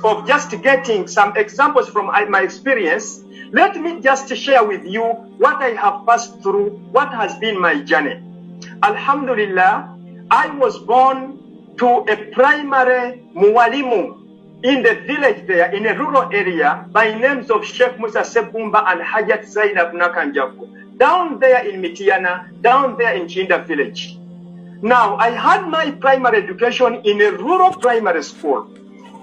of just getting some examples from my experience, let me just share with you what I have passed through, what has been my journey. Alhamdulillah, I was born to a primary muwalimu in the village there, in a rural area, by names of Sheikh Musa Sebumba and Hajat Zainab Nakanjaku, down there in Mitiana, down there in Chinda village. Now, I had my primary education in a rural primary school.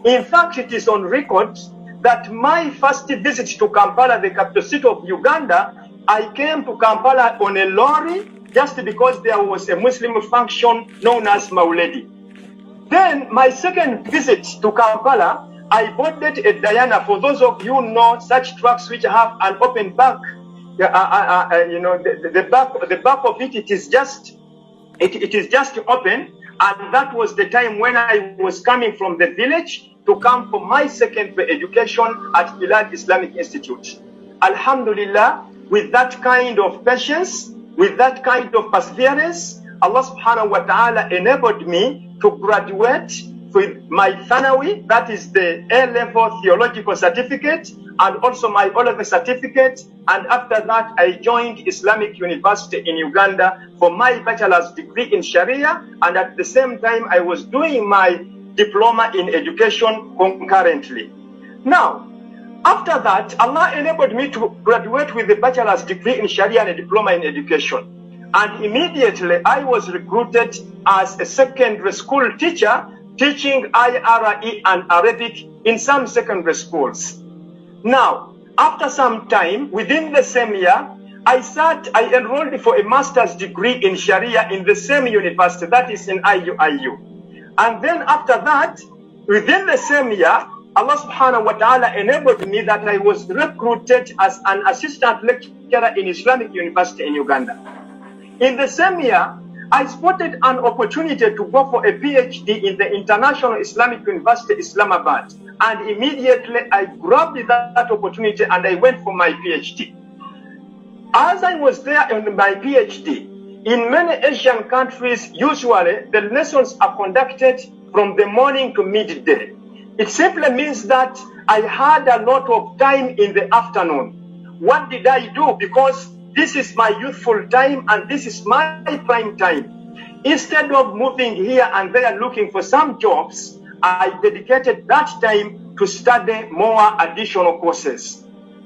In fact, it is on record that my first visit to Kampala, the capital city of Uganda, I came to Kampala on a lorry just because there was a Muslim function known as Mauledi. Then my second visit to Kampala, I boarded a Diana. For those of you who know such trucks which have an open back, you know, the back of it, it is just open. And that was the time when I was coming from the village to come for my secondary education at Bilal Islamic Institute. Alhamdulillah, with that kind of patience, with that kind of perseverance, Allah subhanahu wa ta'ala enabled me to graduate with my Thanawi, that is the A-level theological certificate, and also my O-level certificate. And after that, I joined Islamic University in Uganda for my bachelor's degree in Sharia. And at the same time, I was doing my diploma in education concurrently. Now, after that, Allah enabled me to graduate with a bachelor's degree in Sharia and a diploma in education. And immediately, I was recruited as a secondary school teacher, teaching IRE and Arabic in some secondary schools. Now, after some time, within the same year, I enrolled for a master's degree in Sharia in the same university, that is in IU. And then after that, within the same year, Allah subhanahu wa ta'ala enabled me that I was recruited as an assistant lecturer in Islamic University in Uganda. In the same year, I spotted an opportunity to go for a PhD in the International Islamic University, Islamabad. And immediately I grabbed that opportunity and I went for my PhD. As I was there in my PhD, in many Asian countries, usually the lessons are conducted from the morning to midday. It simply means that I had a lot of time in the afternoon. What did I do? Because this is my youthful time and this is my prime time. Instead of moving here and there looking for some jobs, I dedicated that time to study more additional courses.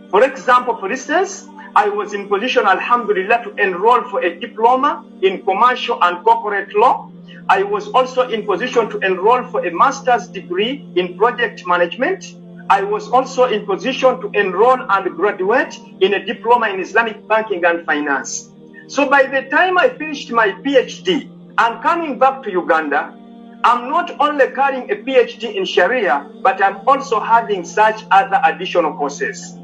For example, for instance, I was in position, alhamdulillah, to enroll for a diploma in commercial and corporate law. I was also in position to enroll for a master's degree in project management. I was also in position to enroll and graduate in a diploma in Islamic banking and finance. So by the time I finished my PhD and coming back to Uganda, I'm not only carrying a PhD in Sharia, but I'm also having such other additional courses.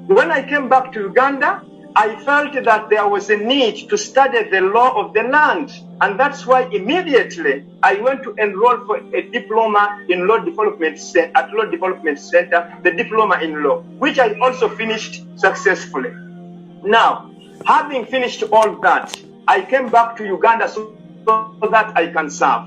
When I came back to Uganda, I felt that there was a need to study the law of the land. And that's why immediately I went to enroll for a diploma in Law Development at Law Development Center, the diploma in law, which I also finished successfully. Now, having finished all that, I came back to Uganda so that I can serve.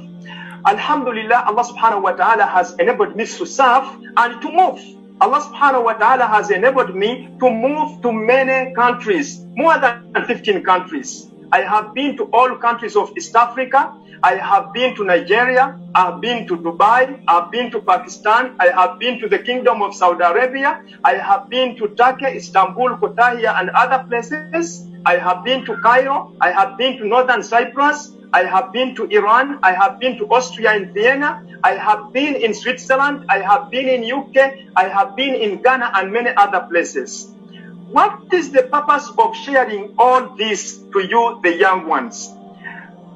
Alhamdulillah, Allah subhanahu wa ta'ala has enabled me to serve and to move. Allah subhanahu wa ta'ala has enabled me to move to many countries, more than 15 countries. I have been to all countries of East Africa. I have been to Nigeria. I have been to Dubai. I have been to Pakistan. I have been to the Kingdom of Saudi Arabia. I have been to Turkey, Istanbul, Kotahiya, and other places. I have been to Cairo. I have been to Northern Cyprus. I have been to Iran. I have been to Austria and Vienna. I have been in Switzerland. I have been in UK. I have been in Ghana and many other places. What is the purpose of sharing all this to you, the young ones?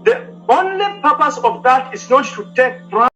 The only purpose of that is not to take pride